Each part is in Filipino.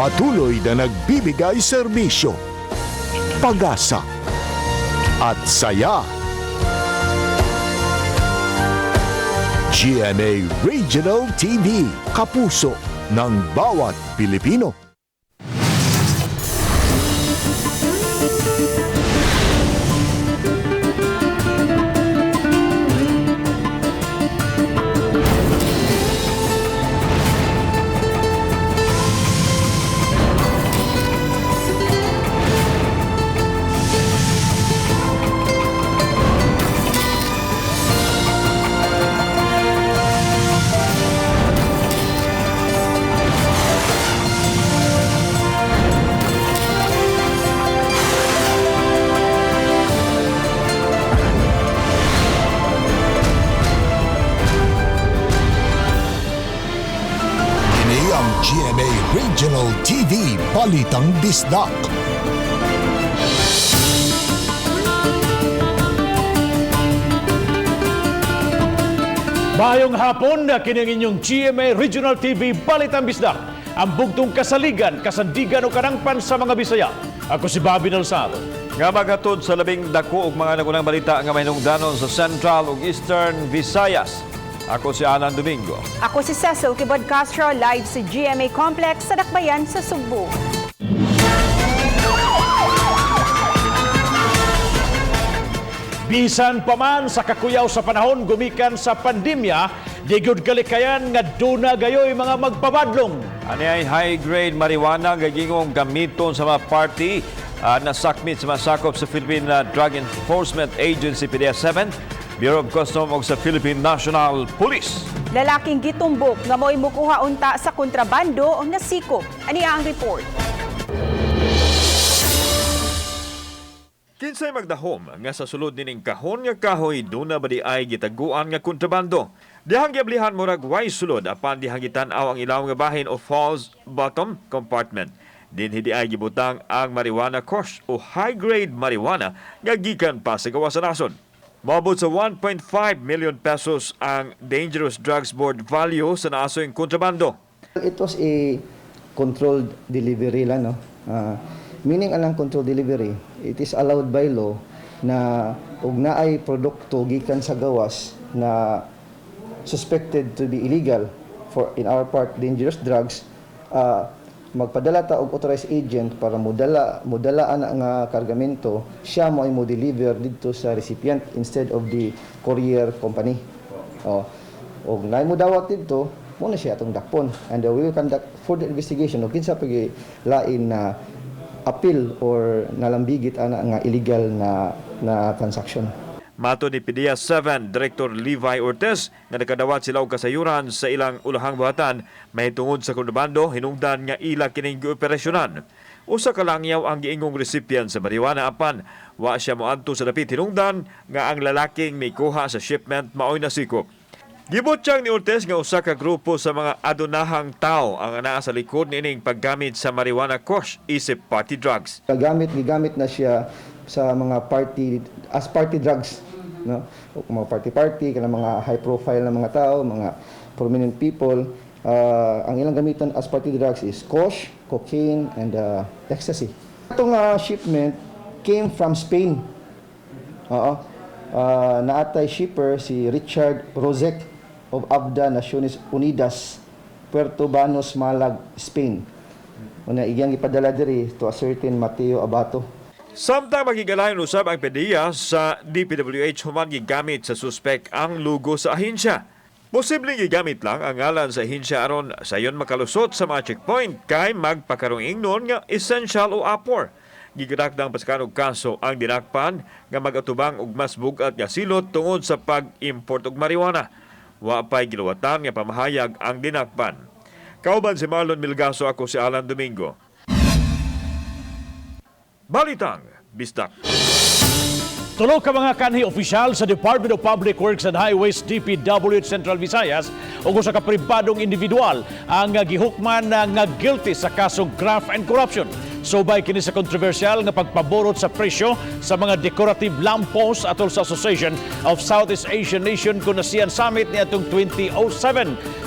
Patuloy na nagbibigay serbisyo, pag-asa at saya. GMA Regional TV, kapuso ng bawat Pilipino. GMA Regional TV, Balitang Bisdak. Mayong hapon na kining inyong GMA Regional TV, Balitang Bisdak. Ang bugtong kasaligan, kasandigan o karangpan sa mga Bisaya. Ako si Bobby Nalsaro. Nga maghatod sa labing dako og mga nagunang balita nga mahinungdanon sa Central ug Eastern Visayas. Ako si Alan Domingo. Ako si Cecil Kibod Castro, live sa GMA Complex sa Dakbayan sa Sugbo. Bisan pa man sa kakuyaw sa panahon gumikan sa pandemya, di gyud kalikayan nga duna gayoy mga magpabadlong. Ani ay high-grade marijuana nga gingong gamiton sa mga party na sakmit sa mga sakop sa Philippine Drug Enforcement Agency PDEA-7, Bureau of Customs ug sa Philippine National Police. Lalaking gitumbok nga mo'y mukuha unta sa kontrabando o nasikop. Ani ang report. Kinsay magdahom nga sa sulod nining kahon nga kahoy duna ba di ay gitaguan nga kontrabando. Dihang giablihan murag way sulod apan dihang gitan-aw ang ilaw nga bahin o false bottom compartment. Dinhi ay gibutang ang marijuana kush o high-grade marijuana nga gikan pa sa gawas sa nason. Mabot sa 1.5 million pesos ang Dangerous Drugs Board value sa naasoy kontrabando. It was a controlled delivery lang, no? Meaning anang controlled delivery, it is allowed by law na ug naay produkto gikan sa gawas na suspected to be illegal for in our part dangerous drugs, magpadala ta og authorized agent para mudala ana nga kargamento, siya mo ay mo deliver didto sa recipient instead of the courier company. Og nay mo dawat didto mo na siya atong dakpon, and we will conduct further investigation og kinsa pag lain na appeal or nalambigit ana nga illegal na transaction. Mato ni PDEA-7 Director Levi Ortiz nga nakadawat sila og kasayuran sa ilang ulahang buhatan mahitungod sa kontrabando hinungdan nga ila kining gioperasyonan. Usa ka langyaw ang giingong recipient sa marijuana apan wa siya moadto sa dapit hinungdan nga ang lalaking may kuha sa shipment maoy nasikop. Gibutyang ni Ortiz nga usa ka grupo sa mga adunahang tao ang anaa sa likod nining paggamit sa marijuana kush isip party drugs. Gigamit na siya sa mga party as party drugs, no? Mga party kana mga high profile na mga tao, mga prominent people, ang ilang gamitan as party drugs is kush, cocaine and ecstasy. Itong shipment came from Spain. Naatay shipper si Richard Rosek of Abda Naciones Unidas, Puerto Banos, Malag, Spain. Una iyang ipadala diri to a certain Mateo Abato. Samtang magigalayon usab ang PDEA sa DPWH human gigamit sa suspek ang logo sa ahensya. Posibleng gigamit lang ang ngalan sa ahensya aron sayon makalusot sa mga checkpoint kay magpakarong ingnon nga essential o apor. Gigadakdang paskanong kaso ang dinakpan nga magatubang og mas bugat nga silot tungod sa pag-import og marijuana. Wa pay giluwatan nga pamahayag ang dinakpan. Kauban si Marlon Milgaso, ako si Alan Domingo. Balitang Bisdak. Tulo ka mga kanhi opisyal sa Department of Public Works and Highways DPWH Central Visayas ug usa ka pribadong individual ang gihukman nga guilty sa kasong graft and corruption. Subay kini sa kontrobersyal nga pagpaborot sa presyo sa mga decorative lampposts atol sa Association of Southeast Asian Nation kun ASEAN Summit niadtong 2007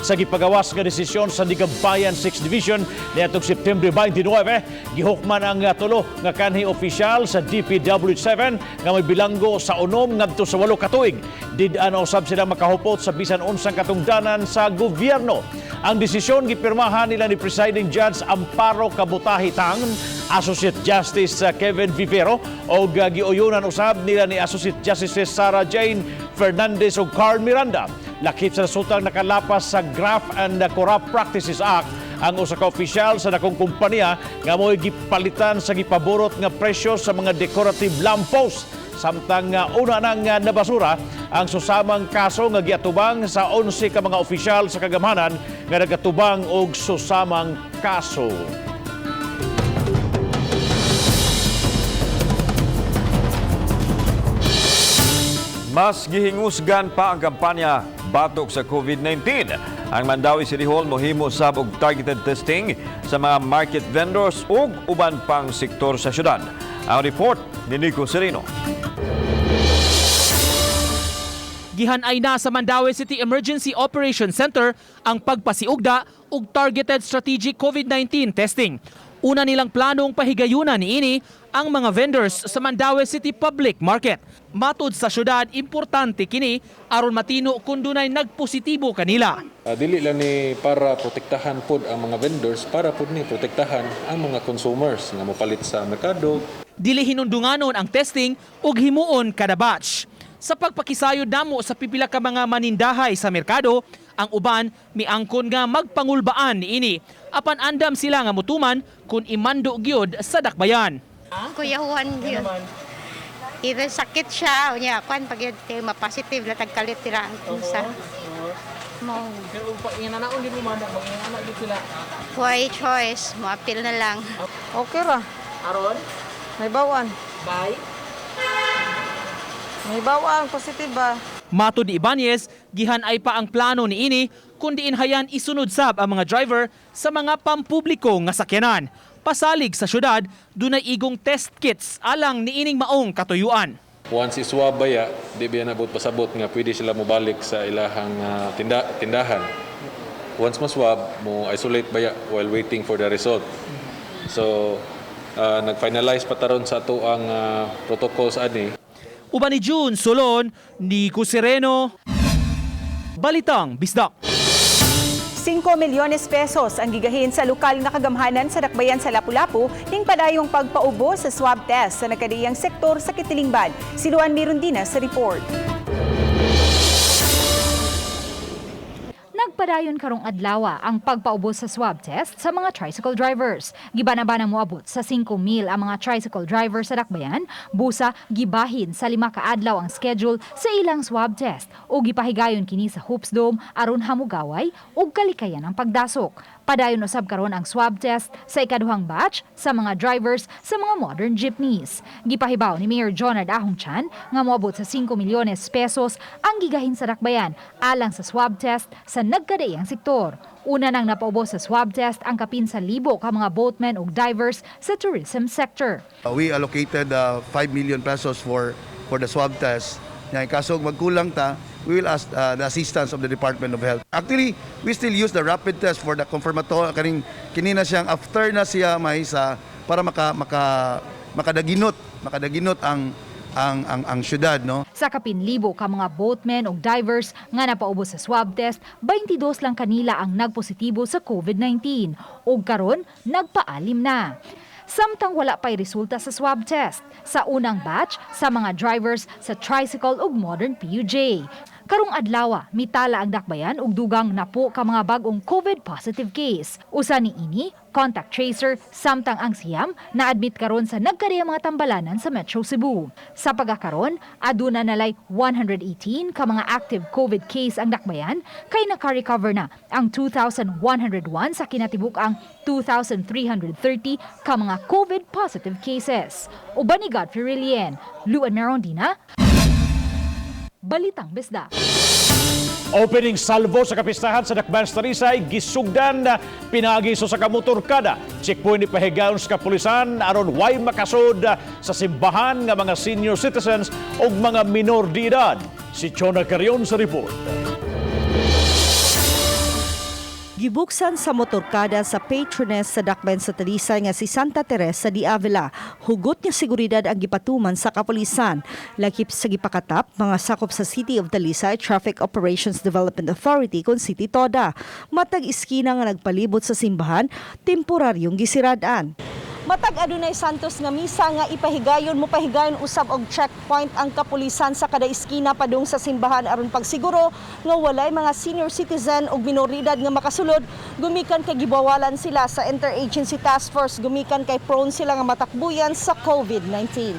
sa gipagawas nga desisyon sa Ligabayan 6th Division niadtong September 29 gihukman ang tulo nga kanhi opisyal sa DPWH-7 nga may bilanggo sa 6 ngadto sa 8 ka tuig. Did-an usab sila makahupot sa bisan unsang katungdanan sa gobyerno. Ang desisyon gipirmahan nila ni Presiding Judge Amparo Kabutahitang, Associate Justice Kevin Vivero o giuyunan usab nila ni Associate Justices Sarah Jane Fernandez o Carl Miranda. Lakip sa sutang nakalapas sa Graft and Corrupt Practices Act ang usa ka opisyal sa dakong kompanya nga mo'y gipalitan sa gipaborot nga presyo sa mga decorative lampposts. Samtang una nang nabasura ang susamang kaso nga giatubang sa 11 ka mga opisyal sa kagamhanan nga nagatubang og susamang kaso. Mas gihingusgan pa ang kampanya batok sa COVID-19. Ang Mandawi City Hall mohimo sab og targeted testing sa mga market vendors ug uban pang sektor sa syudad. Ang report ni Nico Sereno. Gihanay na sa Mandawi City Emergency Operations Center ang pagpasiugda ug targeted strategic COVID-19 testing. Una nilang planong pahigayunan niini ang mga vendors sa Mandawi City Public Market. Matud sa syudad, importante kini aron matino kung dunay nagpositibo kanila. Dili lang ni para protektahan pod ang mga vendors, para pod ni protektahan ang mga consumers nga mopalit sa merkado. Dili hinundunganon ang testing ug himuon kada batch. Sa pagpakisayod namo sa pipila ka mga manindahay sa merkado, ang uban miangkon nga magpangulbaan niini. Apan andam sila nga mutuman kung imando gyud sa dakbayan. Kuya Juan yun. Even sakit siya, unya kwan pag yun ma-positive la tagkalit tira ang isa. Mo. Pero pag inanaon din mo mandak, mag-inanak din sila. Why choice, mo-appeal na lang. Okay ra. Aron, May bawaan. bye. May bawaan. Positive ba? Matud ni Ibanez, gihanay pa ang plano niini kundi inhayan isunod sab ang mga driver sa mga pampubliko nga sakyanan. Pasalig sa syudad, dunay igong test kits alang niining maong katuyuan. Once iswab baya, di biya nabot pasabot nga pwede sila mobalik sa ilahang tindahan. Once maswab, mo isolate baya while waiting for the result. So, nag-finalize pataron sa ato ang protocols ani. Uban ni June Solon, Nico Sereno, Balitang Bisdak. 5 milyones pesos ang gigahin sa lokal na kagamhanan sa dakbayan sa Lapu-Lapu ning padayong pagpaubo sa swab test sa nakadiyang sektor sa Kitilingban. Si Luan Mirundina sa report. Nagpadayon karong adlaw ang pagpaubos sa swab test sa mga tricycle drivers. Gibana-bana moabot sa 5,000 ang mga tricycle drivers sa dakbayan, busa gibahin sa 5 ka adlaw ang schedule sa ilang swab test o gipahigayon kini sa Hoops Dome aron hamugaway ug kalikayan ang pagdasok. Padayon usab karon ang swab test sa ikaduhang batch sa mga drivers sa mga modern jeepneys. Gipahibaw ni Mayor Jonard Ahongchan nga moabot sa 5 milyones pesos ang gigahin sa dakbayan alang sa swab test sa nagkadaiyang sektor. Una nang napaubos sa swab test ang kapin sa 1,000 ka mga boatmen ug divers sa tourism sector. We allocated 5 million pesos for the swab test. Nga kaso magkulang ta, we will ask the assistance of the Department of Health. Actually, we still use the rapid test for the confirmatory kinina siyang after na siya mahisa para makadaginot ang syudad, no. Sa kapin 1,000 ka mga boatmen ug divers nga napaubos sa swab test, 22 lang kanila ang nagpositibo sa COVID-19 ug karon nagpaalim na. Samtang wala pa'y resulta sa swab test sa unang batch sa mga drivers sa tricycle ug modern PUJ. Karong adlaw, mitala ang dakbayan ug dugang napo ka mga bag-ong COVID positive case. Usa ni ini, contact tracer, samtang ang siyam na-admit karon sa nagkadiyang mga tambalanan sa Metro Cebu. Sa pagkakaron, aduna nalay 118 ka mga active COVID case ang dakbayan, kay naka-recover na ang 2,101 sa kinatibuk-ang 2,330 ka mga COVID positive cases. Uban ni Godfrey Rilien, Luan Merondina, Balitang Bisdak. Opening salvo sa kapistahan sa Dakbayan sa Talisay, gisugdan na pinagiso sa kamotorkada. Checkpoint ni pahigayon sa kapulisan aron way makasod sa simbahan nga mga senior citizens o mga minor de edad. Si Chona Carion sa report. Gibuksan sa motorkada sa patroness sa Dakbayan sa Talisay nga si Santa Teresa de Avila. Hugot nga seguridad ang gipatuman sa kapulisan. Lakip sa gipakatap, mga sakop sa City of Talisay Traffic Operations Development Authority kon City Toda. Matag iskina nga nagpalibot sa simbahan, temporaryong gisiradan. Matag adunay Santos nga misa nga ipahigayon usab og checkpoint ang kapulisan sa kada iskina padung sa simbahan aron pagsiguro nga walay mga senior citizen og minoridad nga makasulod, gumikan kay gibawalan sila sa Interagency Task Force, gumikan kay prone sila nga matakbuyan sa COVID-19.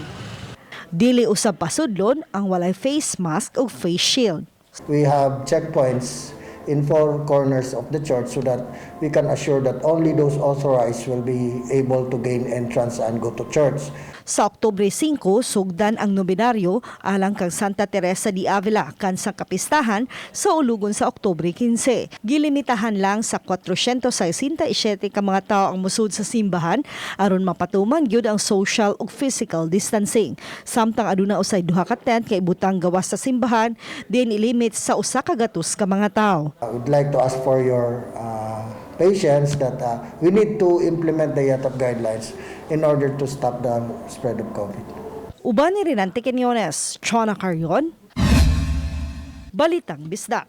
Dili usab pasudlon ang walay face mask o face shield. We have checkpoints in 4 corners of the church so that we can assure that only those authorized will be able to gain entrance and go to church. Sa Oktubre 5, sugdan ang nominaryo alang kang Santa Teresa de Avila kansang kapistahan sa ulugon sa Oktubre 15. Gilimitahan lang sa 467 ka mga tao ang musud sa simbahan aron mapatuman gyud ang social ug physical distancing. Samtang aduna usay duha ka tent kay butang gawas sa simbahan, din ilimit sa usa ka gatos ka mga tao. I would like to ask for your patience that we need to implement the YATAP guidelines in order to stop the spread of COVID. Uban ni Rinante Quinones, Chona Carion, Balitang Bisdak.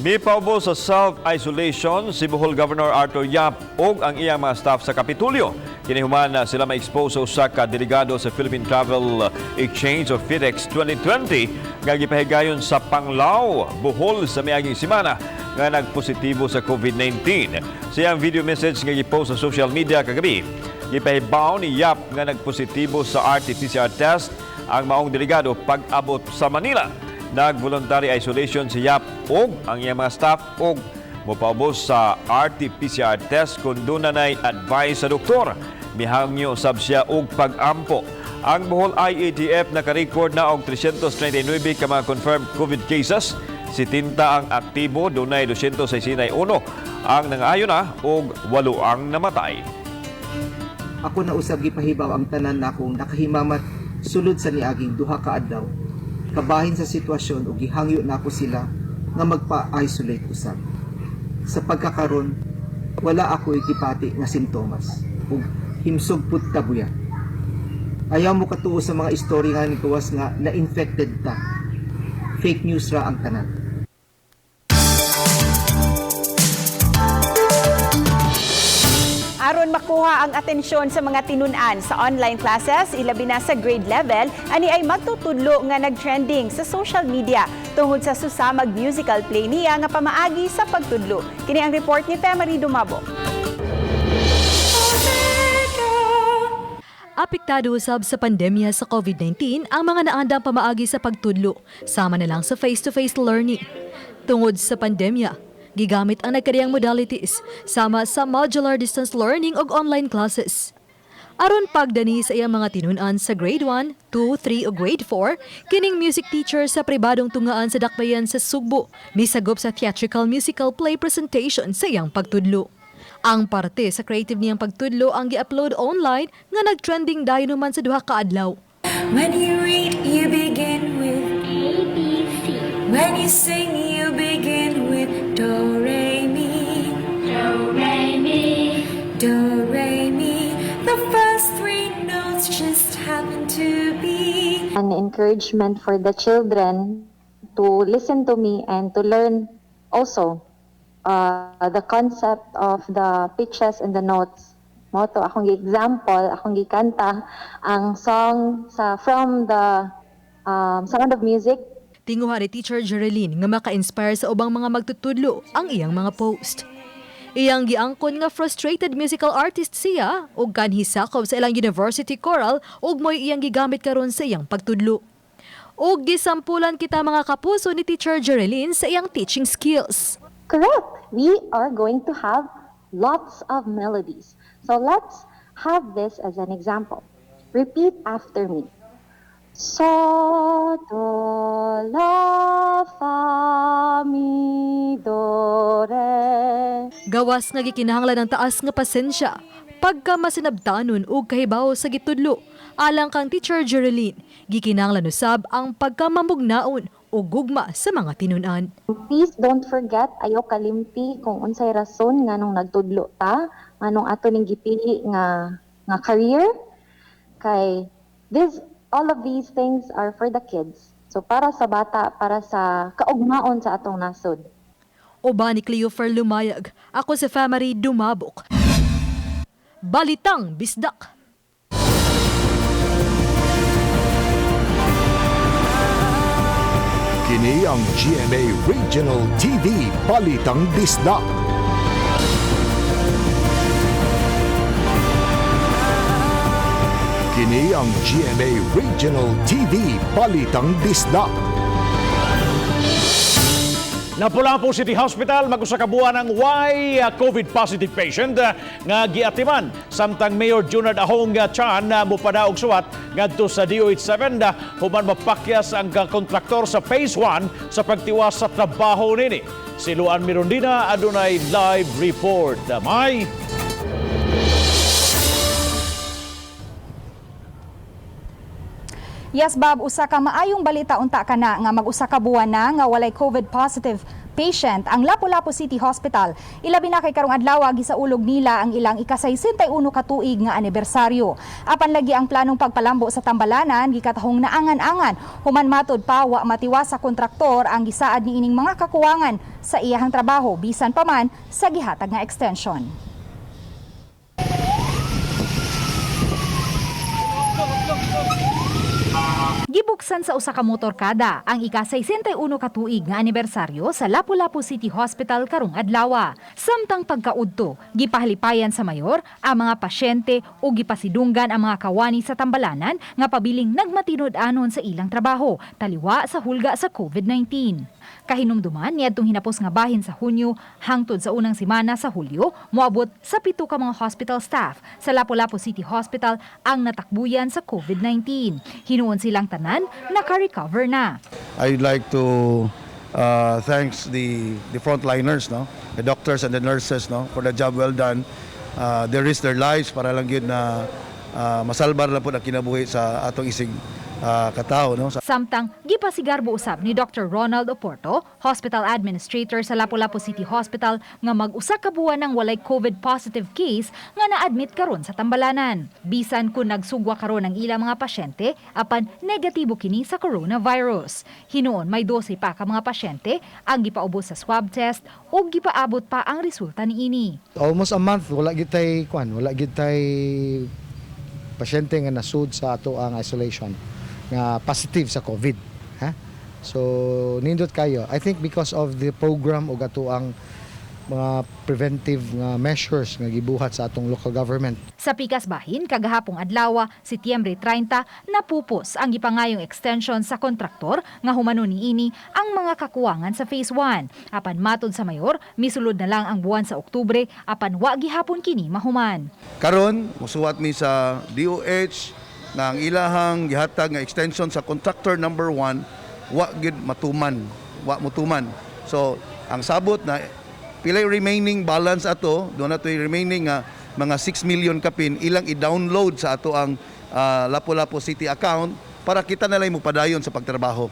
May paubo sa self-isolation si Bohol Governor Arthur Yap o ang iyang mga staff sa Kapitulyo. Kinihuman na sila ma-expose sa delegado sa Philippine Travel Exchange of FIDEX 2020 nga gipahigayon sa Panglao, Bohol sa miaging semana nga nagpositibo sa COVID-19. Siyang video message nga gipost sa social media kagabi. Gipahibaw ni Yap nga nagpositibo sa RT-PCR test ang maong delegado pag-abot sa Manila. Nag-voluntary isolation si Yap o ang iyang mga staff o mopaubos sa RT-PCR test kung doon na advice sa doktor. Mihangyo sab siya og pag-ampo. Ang Bohol IATF naka-record na og 339 ka mga confirmed COVID cases. Si Tinta ang aktibo, dunay 261 ang nangayo na og 8 ang namatay. Ako na usab gipahibaw ang tanan na akong nakahimamat sulod sa niaging duha ka adlaw. Kabahin sa sitwasyon ug gihangyo na ako sila nga magpa-isolate usab. Sa pagkakaron, wala ako ikipati nga simptomas ug himsog pud tabuya. Ayaw mo katuo sa mga istorya nga nikuwas nga na-infected ta. Fake news ra ang tanan. Aron makuha ang atensyon sa mga tinun-an sa online classes, ilabi na sa grade level, ani ay magtutudlo nga nag-trending sa social media tungod sa susamag musical play niya nga pamaagi sa pagtudlo. Kini ang report ni Femery Dumabo. Apektado usab sa pandemya sa COVID-19 ang mga naandang pamaagi sa pagtudlo, sama na lang sa face-to-face learning. Tungod sa pandemya, gigamit ang nagkariyang modalities sama sa modular distance learning ug online classes. Aron pagdani sa iyang mga tinun-an sa grade 1, 2, 3 ug grade 4, kining music teacher sa pribadong tungaan sa Dakbayan sa Sugbo, misagop sa theatrical musical play presentation sa iyang pagtudlo. Ang parte sa creative niyang pagtudlo ang gi-upload online nga nag-trending dayon naman sa duha ka adlaw. When you read, you begin with ABC. When you sing, you begin with Do, Re, Mi. Do, Re, Mi. Do, Re, Mi. The first 3 notes just happen to be an encouragement for the children to listen to me and to learn also the concept of the pitches and the notes. Moto, akong example, akong gikanta ang song from the Sound of Music. Tinguha ni Teacher Jereline nga maka-inspire sa ubang mga magtutudlo ang iyang mga post. Iyang giangkon nga frustrated musical artist siya ug kanhi sakop sa ilang university choral ug mo'y iyang gigamit karon sa iyang pagtudlo. Ug gisampulan kita mga kapuso ni Teacher Jereline sa iyang teaching skills. Correct. We are going to have lots of melodies. So let's have this as an example. Repeat after me. So do la fa mi do re. Gawas nga gikinahanglan ng taas nga pasensya pagka masinabtanon og kahibaw sa gitudlo. Alang kang Teacher Jereline, gikinahanglan usab ang pagkamamugnaon o gugma sa mga tinun-an. Please don't forget, ayaw kalimti kung unsay rason nga nung nagtudlo ta, anong ato ning gipili nga career. Kay all of these things are for the kids. So para sa bata, para sa kaugmaon sa atong nasod. Oba ni Cleofer Lumayag, ako si Family Dumabok. Balitang Bisdak. Kini ang GMA Regional TV Balitang Disda. Kini ang GMA Regional TV Balitang Disda. Lapu-Lapu City Hospital mag-usa ka buwan ng COVID positive patient nga giatiman samtang Mayor Junard Ahong Chan mupada og suwat ngadto sa DOH-7 human mapakyas ang kontraktor sa Phase 1 sa pagtiwas sa trabaho nini. Si Luan Mirondina adunay live report. May Yes, Bob, usa ka maayong balita unta kana nga mag-usa ka buwan na nga walay COVID positive patient ang Lapu-Lapu City Hospital. Ilabi na kay karong adlaw gisaulog nila ang ilang ika-61 ka tuig nga anibersaryo. Apan lagi ang planong pagpalambo sa tambalanan gikatahong naangan-angan human matod pa wa matiwas sa kontraktor ang gisaad niining mga kakuwangan sa iyahang trabaho bisan pa man sa gihatag nga extension. Gibuksan sa usa ka motorkada ang ika-61 ka tuig nga anibersaryo sa Lapu-Lapu City Hospital karong adlaw. Samtang pagkaudto, gipahalipayan sa mayor ang mga pasyente o gipasidunggan ang mga kawani sa tambalanan nga pabiling nagmatinod-anon sa ilang trabaho taliwa sa hulga sa COVID-19. Kahinumduman niadtong hinapos nga bahin sa Hunyo hangtod sa unang semana sa Hulyo, moabot sa 7 ka mga hospital staff sa Lapu-Lapu City Hospital ang natakbuyan sa COVID-19. Hinuon silang tanan naka-recover na. I'd like to thanks the frontliners, no, the doctors and the nurses, no, for the job well done. They risk their lives para lang yun na masalbar na po na kinabuhi sa atong isig katao, no. Samtang gipasigarbo usab ni Dr. Ronald Oporto, Hospital Administrator sa Lapu-Lapu City Hospital nga mag-usa ka buwan ng walay COVID positive case nga na-admit karon sa tambalanan. Bisan kung nagsugwa karon ang ilang mga pasyente apan negatibo kini sa coronavirus. Hinuon may 12 pa ka mga pasyente ang gipaubos sa swab test ug gipaabot pa ang resulta niini. Almost a month wala gitay pasyente nga nasud sa ato ang isolation nga positive sa COVID. So nindot kayo. I think because of the program ug ato ang mga preventive nga measures nga gibuhat sa atong local government. Sa pikas bahin kagahapong adlaw, Setyembre 30, napupos ang gipangayong extension sa kontraktor nga humano niini ang mga kakuwangan sa Phase 1. Apan matod sa mayor, misulod na lang ang buwan sa Oktubre apan wa gihapon kini mahuman. Karon musuwat mi sa DOH nga ang ilahang gihatag nga extension sa contractor number 1 wa gid matuman. So ang sabot na pilay remaining balance ato, doon na ito'y remaining mga 6 million kapin, ilang i-download sa ato ang Lapu-Lapu City account para kita na lang mo padayon sa pagtrabaho.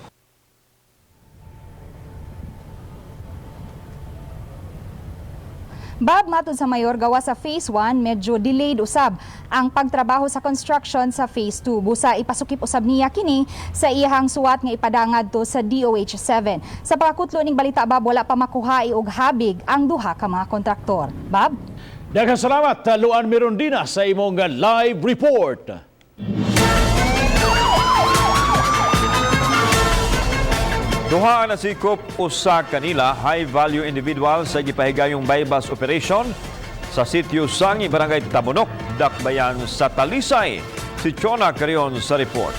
Bob, matod sa mayor, gawa sa Phase 1, medyo delayed usab ang pagtrabaho sa construction sa Phase 2. Busa ipasukip usab niya kini sa iyahang suwat nga ipadangad to sa DOH-7. Sa pagkutlo ning balita, Bob, wala pa makuha og habig ang duha ka mga kontraktor. Bob? Daghang salamat, Luan Mirondina, sa imong live report. Duha na sikop usa kanila high-value individual sa gipahigayong bypass operation sa sitio Sangi, Barangay Tabunok, Dakbayan sa Talisay. Si Chona Carion sa report.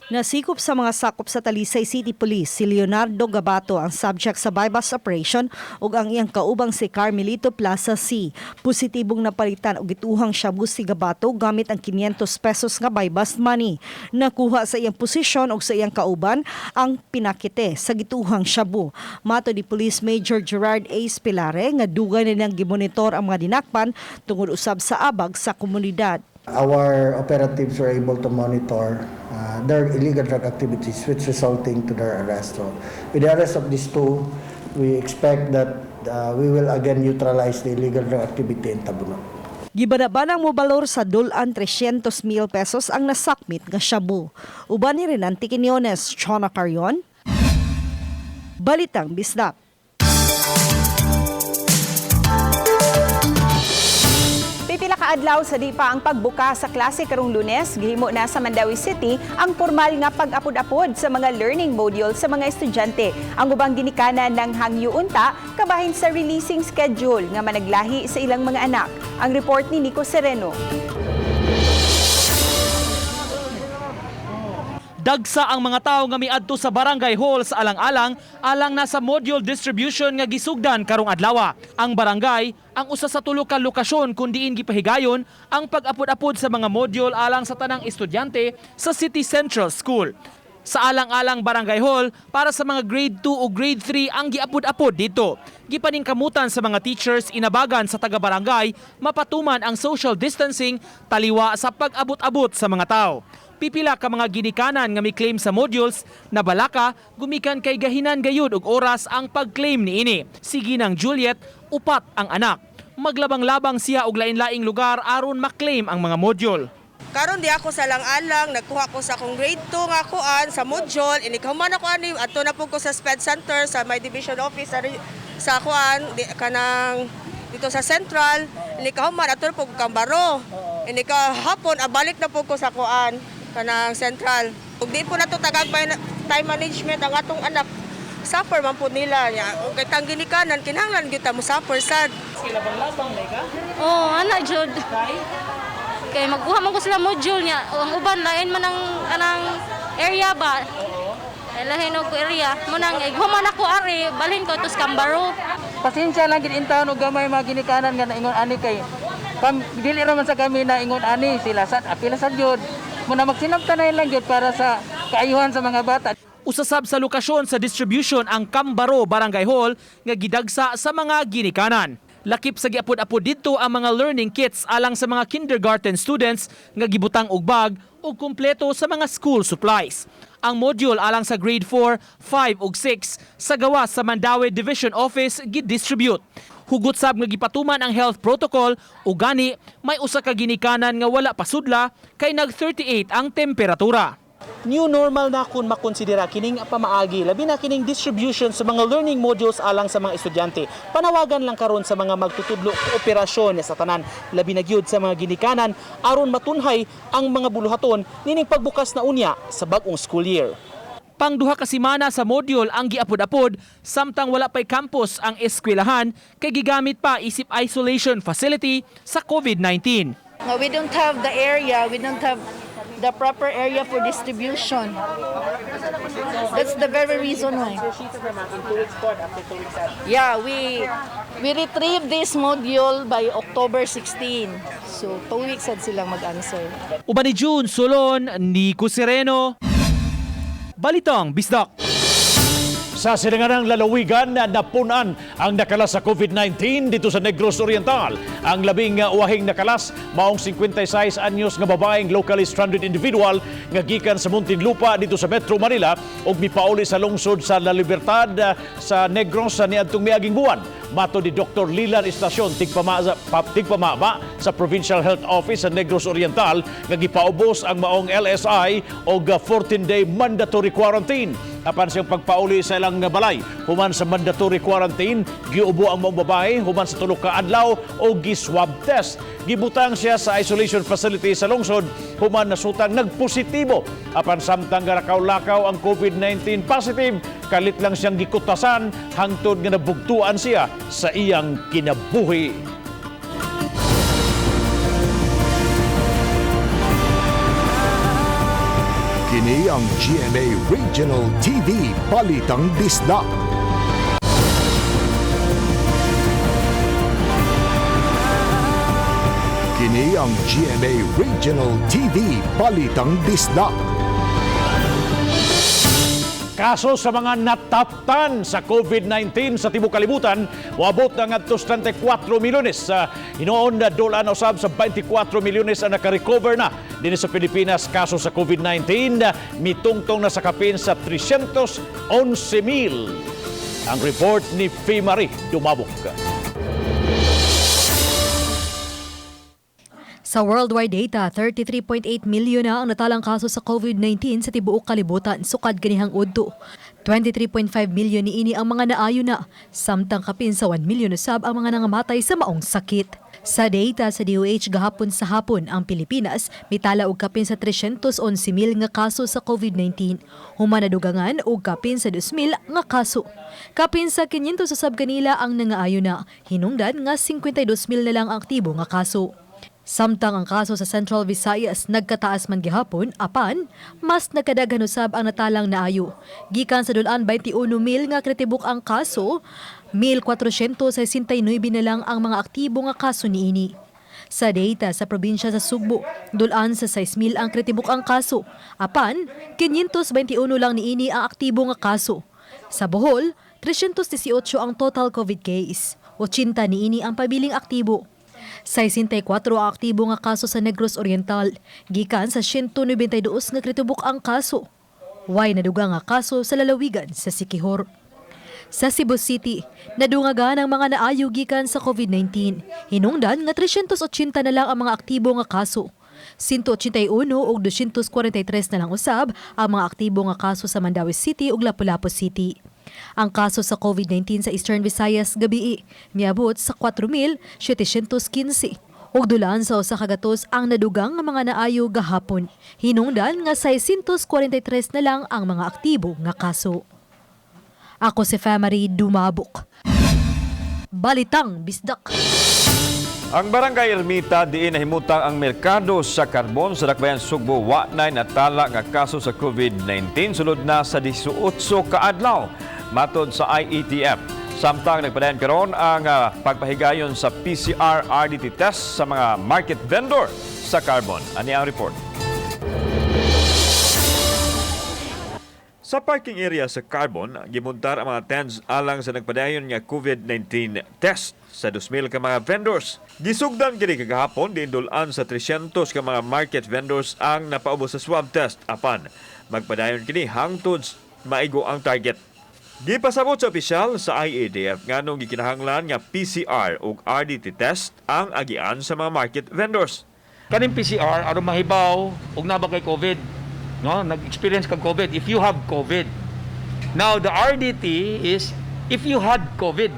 Nasikop sa mga sakop sa Talisay City Police si Leonardo Gabato ang subject sa bypass operation ug ang iyang kaubang si Carmelito Plaza C. Positibong napalitan og gituhang shabu si Gabato gamit ang 500 pesos nga bypass money. Nakuha sa iyang posisyon ug sa iyang kauban ang pinakite sa gituhang shabu. Mato ni Police Major Gerard A. Spilare nga dugay na nang gimonitor ang mga dinakpan tungod usab sa abag sa komunidad. Our operatives were able to monitor their illegal drug activities, which resulting to their arrest. So, with the arrest of these two, we expect that we will again neutralize the illegal drug activity in Tabunok. Gibanabanang mo balor sa dulan 300,000 pesos ang nasakmit nga shabu. Uban ni Renante Quiñones, Chona Carion, Balitang Bisdak. Pipila ka adlaw sa di pa ang pagbuka sa klase karong Lunes, gihimo na sa Mandawi City ang formal nga pag-apod-apod sa mga learning module sa mga estudyante. Ang ubang ginikanan ng hangyuunta kabahin sa releasing schedule nga managlahi sa ilang mga anak. Ang report ni Nico Sereno. Dagsa ang mga tao nga miadto sa barangay hall sa alang-alang alang na sa module distribution nga gisugdan karong adlaw. Ang barangay ang usa sa tulo ka lokasyon kun diin gipahigayon ang pag-apod-apod sa mga module alang sa tanang estudyante sa City Central School. Sa alang-alang barangay hall para sa mga grade 2 o grade 3 ang giapod-apod dito. Gipaningkamutan sa mga teachers inabagan sa taga-barangay mapatuman ang social distancing taliwa sa pag-abot-abot sa mga tao. Pipila ka mga ginikanan nga may claim sa modules na balaka gumikan kay gahinan gayud og oras ang pag-claim niini. Sige nang Juliet, upat ang anak. Maglabang-labang siya og lain-laing lugar aron maklaim ang mga module. Karon di ako sa lang-alang, nagkuha ko sa akong grade 2 nga kuan sa module, inikahuman ako ani adto na po ko sa SPED Center sa my division office sa kuan kanang dito sa Central, inikahuman adto po ko Kambaro. Inikahapon abalik na po ko sa kuan kanang Central. Ug di po nato tagag time management ang atong anak. Suffer man po nila niya. Ug kay tang ginikanan kinahanglan gyud ta mo suffer sad. Sila bang labang ka? Oh, ana jud. Kay magkuha man ko sila module niya. Ang uban lain man ang area ba. Lahin og area. Mo nang human ako ari, balhin ko to sa Kambaro. Pasensya lang gid intawon og gamay mga ginikanan nga naingon ani kay dili ra man sa kami na ingon ani sila sad apila sad jud. Muna magsinabtanay lang jud para sa kaayuhan sa mga bata. Usasab sa lokasyon sa distribution ang Kambaro Barangay Hall nga gidagsa sa mga ginikanan. Lakip sa giapod-apod dito ang mga learning kits alang sa mga kindergarten students nga gibutang og bag ug kumpleto sa mga school supplies. Ang module alang sa grade 4, 5 ug 6 sa gawas sa Mandawi Division Office gidistribute. Hugot sab nga gipatuman ang health protocol ug gani may usa ka ginikanan nga wala pasudla kay nag 38 ang temperatura. New normal na kun makonsidera kining pamaagi labi na kining distribution sa mga learning modules alang sa mga estudyante. Panawagan lang karon sa mga magtutudlo kooperasyon sa tanan labi na gyud sa mga ginikanan aron matunhay ang mga buluhaton nining pagbukas na unya sa bag-ong school year. Pangduha ka semana sa module ang giapod-apod samtang wala pay campus ang eskwelahan kay gigamit pa isip isolation facility sa COVID-19. We don't have the area, we don't have the proper area for distribution. That's the very reason why. Yeah, we retrieve this module by October 16. So 2 weeks sad silang mag-answer. Uban ni June Solon, Nico Sereno, Balitang Bisdak. Sa silanganang lalawigan na napunan ang nakalas sa COVID-19 dito sa Negros Oriental. Ang labing uwahing nakalas maong 56 anyos nga babaeng locally stranded individual nga gikan sa Muntinlupa dito sa Metro Manila ug mipauli sa lungsod sa La Libertad sa Negros sa niadtong miaging buwan. Mato ni Dr. Lilan Estacion tigpamaba sa Provincial Health Office sa Negros Oriental nga gipaubos ang maong LSI og 14-day mandatory quarantine. Apan siyang pagpauli sa ilang balay human sa mandatory quarantine, giubo ang maong babae human sa 3 ka adlaw o gi-swab test. Gibutang siya sa isolation facility sa lungsod human nasutang nagpositibo. Apan samtang garakaw-lakaw ang COVID-19 positive, kalit lang siyang gikutasan hangtod nga nabugtuan siya sa iyang kinabuhi. Kini ang GMA Regional TV Balitang Disda. Kini ang GMA Regional TV Balitang Disda. Kaso sa mga nataptan sa COVID-19 sa tibuok kalibutan, wabot na ngadto 34 milyones. Hinoon na dolan usab sa 24 milyones ang naka-recover na dinhi sa Pilipinas kaso sa COVID-19, mitungtong na sa kapin sa 311,000. Ang report ni Fee Marie Dumabok. Sa worldwide data, 33.8 milyon na ang natalang kaso sa COVID-19 sa tibuok kalibutan sukad kanihang udto. 23.5 milyon niini ang mga naayo na, samtang kapin sa 1 milyon usab ang mga nangamatay sa maong sakit. Sa data sa DOH gahapon sa hapon, ang Pilipinas mitala og kapin sa 311,000 nga kaso sa COVID-19. Human nadugangan og kapin sa 2,000 nga kaso. Kapin sa 500 usab kanila ang nangaayo na, hinungdan nga 52,000 na lang ang aktibo nga kaso. Samtang ang kaso sa Central Visayas nagkataas man gihapon, apan mas nagkadaghan usab ang natalang naayo. Gikan sa dulan 21,000 nga kritibok ang kaso, 1,469 na lang ang mga aktibo nga kaso niini. Sa data sa probinsya sa Sugbo, dulan sa 6,000 ang kritibok ang kaso, apan 521 lang niini ang aktibo nga kaso. Sa Bohol, 318 ang total COVID case, 80 niini ang pabiling aktibo. 64 ang aktibo nga kaso sa Negros Oriental, gikan sa 192 nga kritibok ang kaso. Way naduga nga kaso sa lalawigan sa Siquijor. Sa Cebu City, nadungagan ang mga naayo gikan sa COVID-19. Hinungdan nga 380 na lang ang mga aktibo nga kaso. 181 ug 243 na lang usab ang mga aktibo nga kaso sa Mandaue City ug Lapu-Lapu City. Ang kaso sa COVID-19 sa Eastern Visayas gabii niabot sa 4,715 ug dulaan sa usa ka gatos ang nadugang nga mga naayo gahapon. Hinungdan nga 643 na lang ang mga aktibo nga kaso. Ako si Fee Marie Dumabok. Balitang Bisdak. Ang Barangay Ermita diin nahimutang ang merkado sa karbon sa Dakbayan Sugbo wa nay natala nga kaso sa COVID-19 sulod na sa 18 ka adlaw matod sa IETF. Samtang nagpadayon karon ang pagpahigayon sa PCR RDT test sa mga market vendor sa carbon. Ani ang report. Sa parking area sa Carbon, gimuntar ang mga tents alang sa nagpadayon nga COVID-19 test sa 2,000 ka mga vendors. Gisugdan kini kagahapon din dulan sa 300 ka mga market vendors ang napaubos sa swab test. Apan, magpadayon kini hangtod maigo ang target. Gipasabot sa opisyal sa IATF nganong gikinahanglan nga PCR ug RDT test ang agian sa mga market vendors. Kaning PCR aron mahibaw ug naba kay COVID. No, nag-experience kang COVID if you have COVID. Now the RDT is if you had COVID.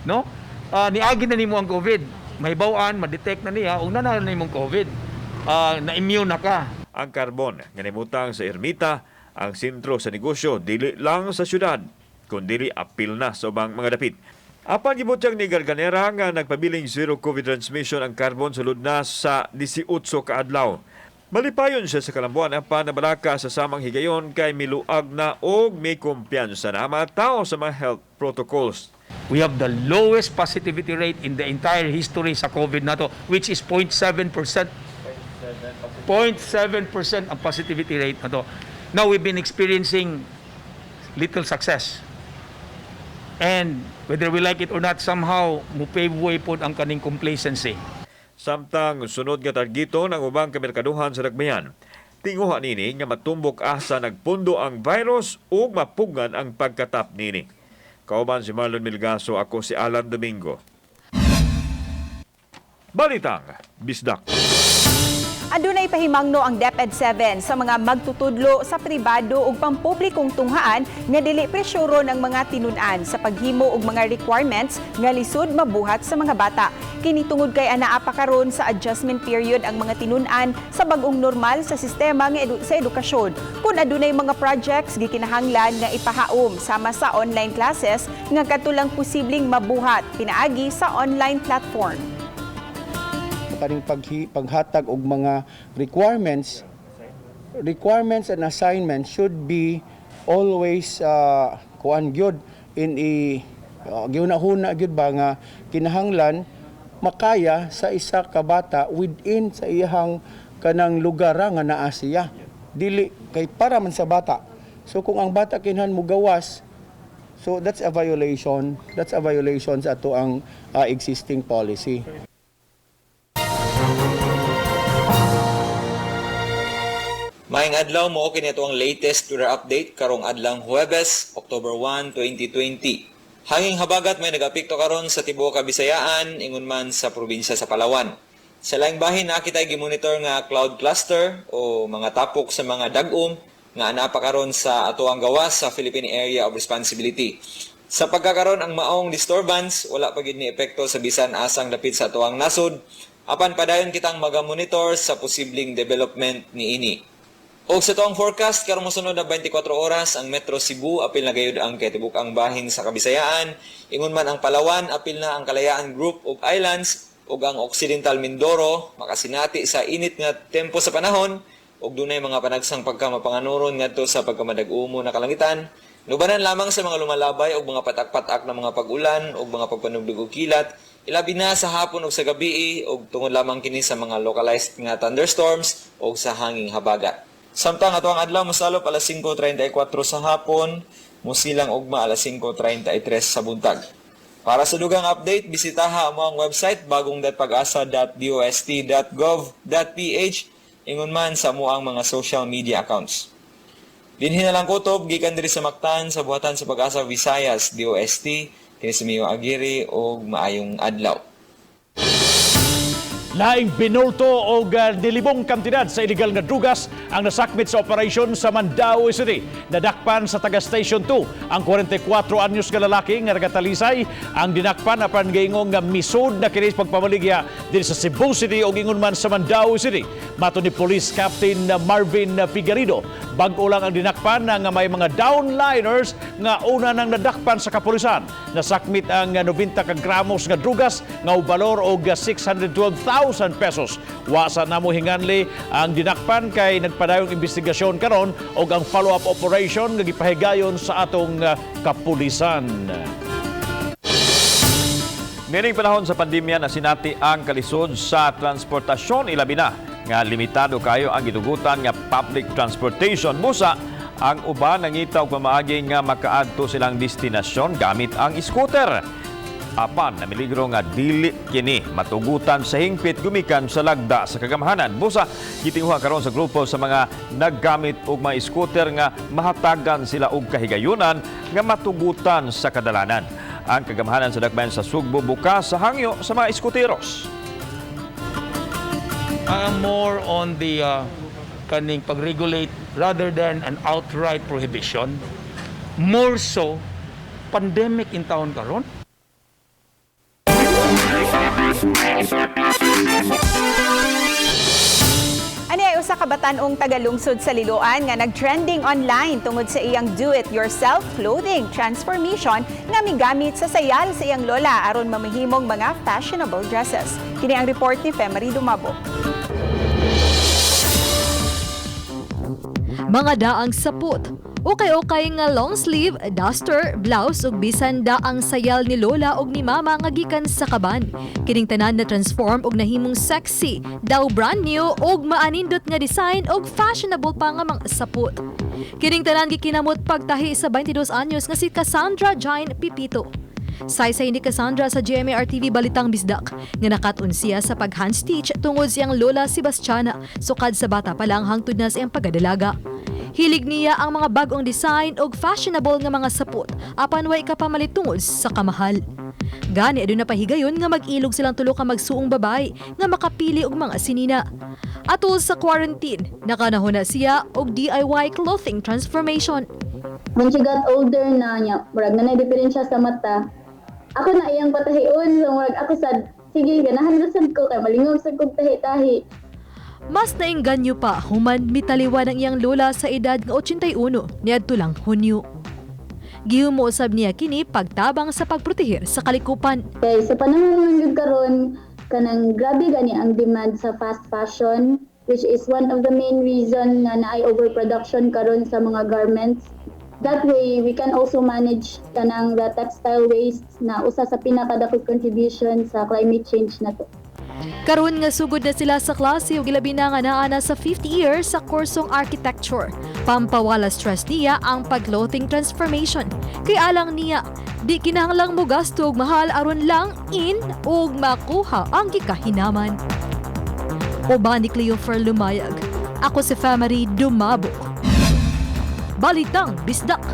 No? Niagi na nimo ang COVID. Mahibaw-an, ma-detect na niya ug nanalo nimong COVID. Na-immune na ka. Ang Carbon ganimutang sa Ermita ang sentro sa negosyo dili lang sa syudad kundi apil na sa ubang mga dapit. Apan gibutyag ni Garganera nga nagpabiling zero COVID transmission ang Carbon sulod na sa 18 ka adlaw. Malipayon siya sa kalambuan ang panabalaka sa samang higayon kay miluag na og may kumpiyansa na mga tao sa mga health protocols. We have the lowest positivity rate in the entire history sa COVID na to, which is 0.7%. 0.7% ang positivity rate na to. Now we've been experiencing little success. And whether we like it or not, somehow mupave way po ang kaning complacency. Samtang sunod nga targito ng ubang kamerkaduhan sa Dakbayan, tinguha nini nga matumbok asa nagpundo ang virus o mapugan ang pagkatap nini. Kauban si Marlon Milgaso, ako si Alan Domingo. Balitang Bisdak. Adunay pahimangno ang DepEd 7 sa mga magtutudlo sa pribado ug pampublikong tunghaan nga dili presyoron ang mga tinun-an sa paghimo og mga requirements nga lisod mabuhat sa mga bata. Kini tungod kay anaa pa karon sa adjustment period ang mga tinun-an sa bag-ong normal sa sistema nga sa edukasyon. Kung adunay mga projects gikinahanglan nga ipahaom sama sa online classes nga katulang posibleng mabuhat pinaagi sa online platform. Kaning paghatag og mga requirements requirements and assignments should be always kuan gyud in gihuna-huna gyud ba nga kinahanglan makaya sa isa ka bata within sa iyang kanang lugar nga naa siya. Dili kay para man sa bata. So kung ang bata kinahanglan mo gawas, so that's a violation. That's a violation sa ato ang existing policy. Maayong adlaw mo kini ato ang latest weather update karong adlang Huwebes, October 1, 2020. Hanging habagat may nagapekto karon sa tibuok Kabisayaan ingon man sa probinsya sa Palawan. Sa laing bahin na kita gi-monitor nga cloud cluster o mga tapok sa mga dag-om nga anaa pa karon sa ato ang gawas sa Philippine Area of Responsibility. Sa pagkakaroon ang maong disturbance, wala pa gid ni epekto sa bisan asang dapit sa ato ang nasod. Apan padayon kitang maga-monitor sa posibleng development niini. O sa toang forecast, karong mosunod na 24 oras, ang Metro Cebu apil na gayud ang ketibuk-ang bahin sa Kabisayaan. Ingon man ang Palawan, apil na ang Kalayaan Group of Islands ug ang Occidental Mindoro, makasinati sa init nga tempo sa panahon ug dunay mga panagsang pagkamapanganuron ngadto sa pagkamadag-umo na kalangitan. Nubanan lamang sa mga lumalabay ug mga patak-patak na mga pag-ulan ug mga pagpanugdog og kilat, ilabi na sa hapon ug sa gabi ug tungod lamang kini sa mga localized nga thunderstorms ug sa hanging habagat. Samtang ato ang adlaw mosalop alas 5:34 sa hapon, musilang ugma alas 5:33 sa buntag. Para sa dugang update, bisitaha mo ang website bagongdatpag-asa.dost.gov.ph ingon man sa amuang mga social media accounts. Dinhi na lang kutob gikan diri sa Mactan sa buhatan sa Pag-asa Visayas DOST kini sa Mio Aguirre og maayong adlaw. Laing binulto o nilibong kantidad sa illegal nga drugas ang nasakmit sa operasyon sa Mandaue City. Nadakpan sa taga Station 2 ang 44 anyos nga lalaki nga nagatalisay ang dinakpan apan gayngong nga misud na kini pagpamaligya diri sa Cebu City o ingon man sa Mandaue City. Mato ni Police Captain Marvin Figueredo, bag-o lang ang dinakpan nga may mga downliners nga una nang nadakpan sa kapulisan. Nasakmit ang 90 ka gramos nga drugas nga ubalor og 612,000 pesos. Wasa na mo hinganli ang dinakpan kay nagpadayong investigasyon karon og ang follow-up operation nga gipahigayon sa atong kapulisan. Nining panahon sa pandemya na sinati ang kalisod sa transportasyon ilabi na nga limitado kayo ang gitugutan nga public transportation. Busa ang uban nangita og pamaagi nga makaadto silang destinasyon gamit ang scooter. Apan na miligro nga dili kini matugutan sa hingpit gumikan sa lagda sa kagamhanan. Busa gitinguha karon sa grupo sa mga naggamit og mga scooter nga mahatagan sila og kahigayunan nga matugutan sa kadalanan. Ang kagamhanan sa Dakbayan sa Sugbo bukas sa hangyo sa mga skuteros. More on the kaning pag-regulate rather than an outright prohibition. More so pandemic in town karon. Ani ay usa ka batan-ong tagalungsod sa Liloan nga nag-trending online tungod sa iyang do-it-yourself clothing transformation nga migamit sa sayal sa iyang lola aron mamahimong mga fashionable dresses. Kini ang report ni Femery Dumabo. Mga daang sapot, ukay-ukay nga long sleeve, duster, blouse ug bisan daang sayal ni lola ug ni mama nga gikan sa kaban. Kining tanan na transform og nahimong sexy, daw brand new ug maanindot nga design ug fashionable pa nga mga sapot. Kining tanan gikinamot pagtahi sa 22 anyos nga si Cassandra Jane Pipito. Saysay ni Cassandra sa GMA-RTV Balitang Bisdak nga nakatun siya sa pag-hand stitch tungod siyang lola Sebastiana sukad sa bata pa lang hangtod na siyang pagadalaga. Hilig niya ang mga bagong design ug fashionable nga mga sapot apan way kapamalit tungod sa kamahal. Gani aduna pahigayon nga mag-ilog silang tulo ka magsuong babay nga makapili og mga sinina. Atol sa quarantine, nakanahon na siya og DIY clothing transformation. When she got older na niya, murag na diferensya sa mata. Ako na iyang patahion, so murag ako sad, sige, ganahan na sad ko kay malingog sad kog tahi-tahi. Mas naingganyo pa human mitaliwan ang iyang lola sa edad nga 81 niadto lang Hunyo. Gihumo usab niya kini pagtabang sa pagprotehir sa kalikupan. Kay sa panahon ng karon kanang grabe gani ang demand sa fast fashion which is one of the main reason na naay overproduction karon sa mga garments. That way, we can also manage kanang the textile waste na usa sa pinakadakong contribution sa climate change na to. Karon nga sugod na sila sa klase ug ilabi na nga naa na sa 50 years sa kursong architecture. Pampawala stress niya ang pag-clothing transformation. Kay alang niya, di kinahanglang mo gasto og mahal aron lang in ug makuha ang gikahinaman. Uban ni Cleofer Lumayag. Ako si Family Dumabo. Balitang Bisdak.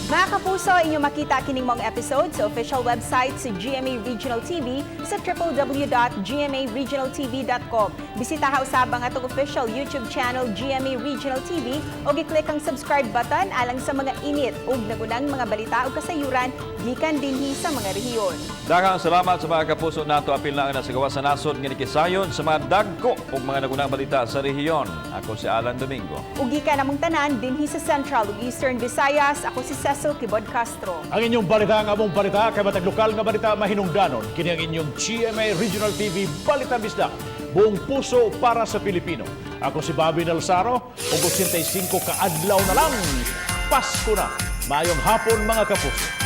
Mga kapuso, inyo makita kining mong episode sa official website sa GMA Regional TV sa www.gmaregionaltv.com. Bisitaha usab ang atong official YouTube channel GMA Regional TV o i-click ang subscribe button alang sa mga init ug nagunang mga balita ug kasayuran gikan dinhi sa mga rehiyon. Daghang salamat sa mga kapuso nato apil na nasa sa nasod nga nikisayon sa mga dagko ug mga nagunang balita sa rehiyon. Ako si Alan Domingo. Ug gikan namong tanan dinhi sa Central ug Eastern Visayas, ako si Cecil Kibod Castro. Ang inyong balita ang among balita kay matag lokal nga balita mahinungdanon kini ang inyong GMA Regional TV Balita Bisdak. Buong puso para sa Pilipino. Ako si Bobby Nalsaro, ug 85 ka adlaw na lang. Pasko na. Mayong hapon mga kapuso.